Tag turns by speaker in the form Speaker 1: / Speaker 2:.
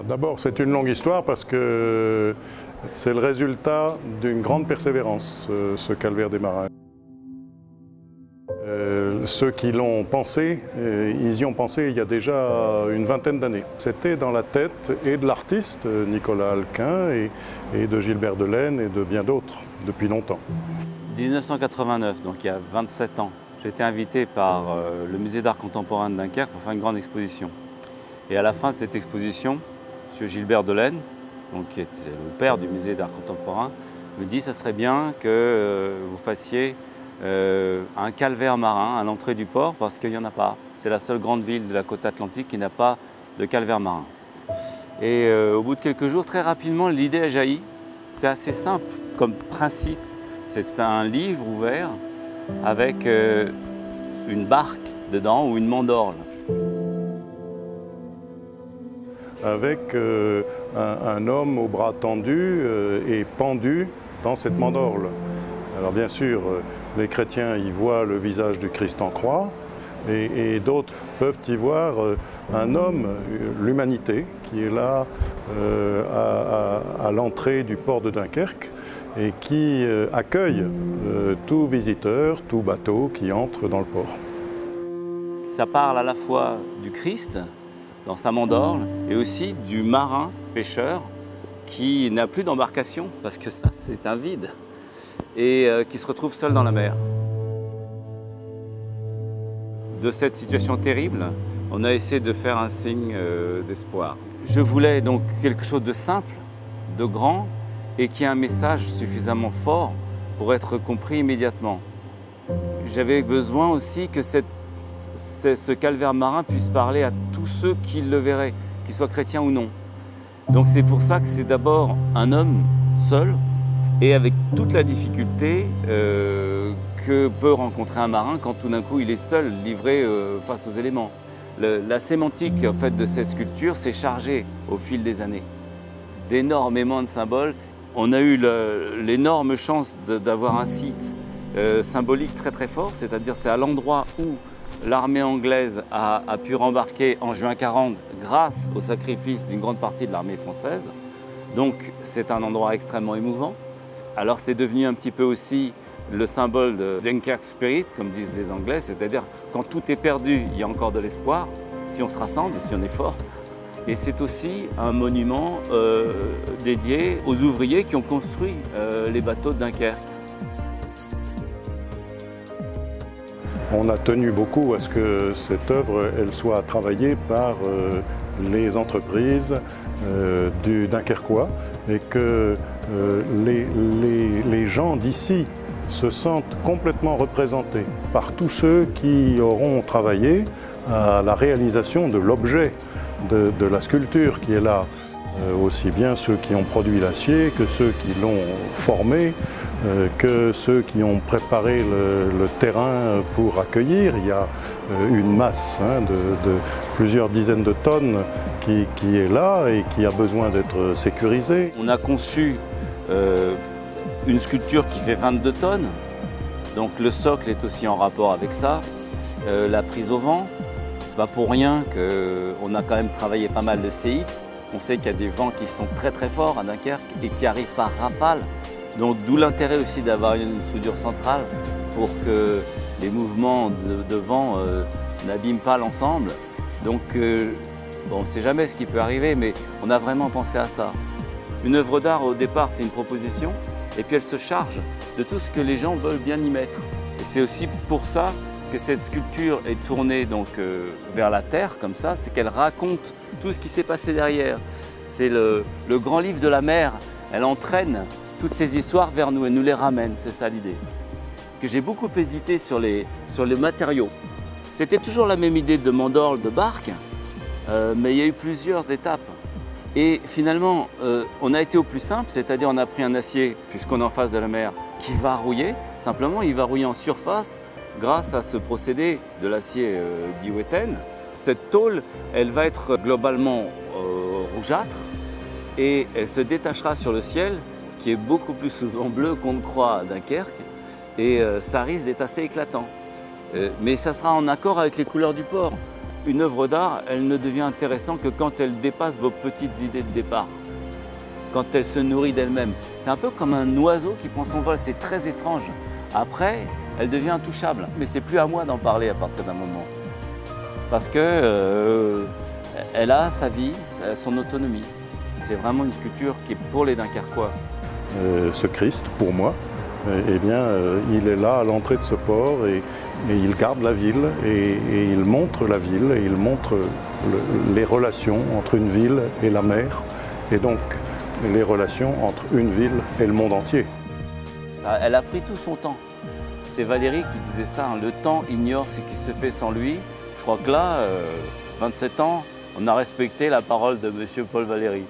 Speaker 1: D'abord, c'est une longue histoire parce que c'est le résultat d'une grande persévérance, ce calvaire des marins. Ceux qui l'ont pensé, ils y ont pensé il y a déjà une vingtaine d'années. C'était dans la tête et de l'artiste Nicolas Alquin et de Gilbert Delaine et de bien d'autres depuis longtemps.
Speaker 2: 1989, donc il y a 27 ans, j'ai été invité par le musée d'art contemporain de Dunkerque pour faire une grande exposition. Et à la fin de cette exposition, M. Gilbert Delaine, donc, qui était le père du musée d'art contemporain, me dit que ça serait bien que vous fassiez un calvaire marin à l'entrée du port parce qu'il n'y en a pas. C'est la seule grande ville de la côte atlantique qui n'a pas de calvaire marin. Et au bout de quelques jours, très rapidement, l'idée a jailli. C'est assez simple comme principe. C'est un livre ouvert avec une barque dedans ou une mandorle.
Speaker 1: Avec un homme au bras tendu et pendu dans cette mandorle. Alors bien sûr, les chrétiens y voient le visage du Christ en croix et d'autres peuvent y voir un homme, l'humanité, qui est là à l'entrée du port de Dunkerque et qui accueille tout visiteur, tout bateau qui entre dans le port.
Speaker 2: Ça parle à la fois du Christ dans sa mandorle et aussi du marin pêcheur qui n'a plus d'embarcation parce que ça c'est un vide et qui se retrouve seul dans la mer. De cette situation terrible, on a essayé de faire un signe d'espoir. Je voulais donc quelque chose de simple, de grand et qui a un message suffisamment fort pour être compris immédiatement. J'avais besoin aussi que ce calvaire marin puisse parler à tous ceux qui le verraient, qu'ils soient chrétiens ou non. Donc c'est pour ça que c'est d'abord un homme seul et avec toute la difficulté que peut rencontrer un marin quand tout d'un coup il est seul, livré face aux éléments. La sémantique en fait, de cette sculpture s'est chargée au fil des années d'énormément de symboles. On a eu l'énorme chance d'avoir un site symbolique très très fort, c'est-à-dire c'est à l'endroit où l'armée anglaise a pu rembarquer en juin 1940 grâce au sacrifice d'une grande partie de l'armée française. Donc c'est un endroit extrêmement émouvant. Alors c'est devenu un petit peu aussi le symbole de Dunkirk Spirit, comme disent les Anglais, c'est-à-dire quand tout est perdu, il y a encore de l'espoir, si on se rassemble, si on est fort. Et c'est aussi un monument dédié aux ouvriers qui ont construit les bateaux de Dunkerque.
Speaker 1: On a tenu beaucoup à ce que cette œuvre elle soit travaillée par les entreprises du Dunkerquois et que les gens d'ici se sentent complètement représentés par tous ceux qui auront travaillé à la réalisation de l'objet de la sculpture qui est là. Aussi bien ceux qui ont produit l'acier que ceux qui l'ont formé, que ceux qui ont préparé le terrain pour accueillir. Il y a une masse de plusieurs dizaines de tonnes qui est là et qui a besoin d'être sécurisée.
Speaker 2: On a conçu une sculpture qui fait 22 tonnes, donc le socle est aussi en rapport avec ça, la prise au vent. C'est pas pour rien qu'on a quand même travaillé pas mal de CX. On sait qu'il y a des vents qui sont très très forts à Dunkerque et qui arrivent par rafale. Donc d'où l'intérêt aussi d'avoir une soudure centrale pour que les mouvements de vent n'abîment pas l'ensemble. Donc bon, on ne sait jamais ce qui peut arriver, mais on a vraiment pensé à ça. Une œuvre d'art au départ c'est une proposition et puis elle se charge de tout ce que les gens veulent bien y mettre. Et c'est aussi pour ça que cette sculpture est tournée donc, vers la terre comme ça, c'est qu'elle raconte tout ce qui s'est passé derrière. C'est le grand livre de la mer, elle entraîne toutes ces histoires vers nous, elle nous les ramène, c'est ça l'idée. Que j'ai beaucoup hésité sur les matériaux. C'était toujours la même idée de mandorle, de barque, mais il y a eu plusieurs étapes. Et finalement, on a été au plus simple, c'est-à-dire on a pris un acier, puisqu'on est en face de la mer, qui va rouiller. Simplement, il va rouiller en surface grâce à ce procédé de l'acier diouéthène. Cette tôle, elle va être globalement rougeâtre et elle se détachera sur le ciel, qui est beaucoup plus souvent bleu qu'on ne croit à Dunkerque. Et ça risque d'être assez éclatant. Mais ça sera en accord avec les couleurs du port. une œuvre d'art, elle ne devient intéressante que quand elle dépasse vos petites idées de départ, quand elle se nourrit d'elle-même. C'est un peu comme un oiseau qui prend son vol, c'est très étrange. Après, elle devient intouchable. Mais c'est plus à moi d'en parler à partir d'un moment. Parce que elle a sa vie, son autonomie. C'est vraiment une sculpture qui est pour les Dunkerquois.
Speaker 1: Ce Christ, pour moi, eh bien, il est là à l'entrée de ce port et il garde la ville et il montre la ville et il montre les relations entre une ville et la mer et donc les relations entre une ville et le monde entier.
Speaker 2: Elle a pris tout son temps. C'est Valéry qui disait ça, hein, le temps ignore ce qui se fait sans lui. Je crois que là, 27 ans, on a respecté la parole de M. Paul Valéry.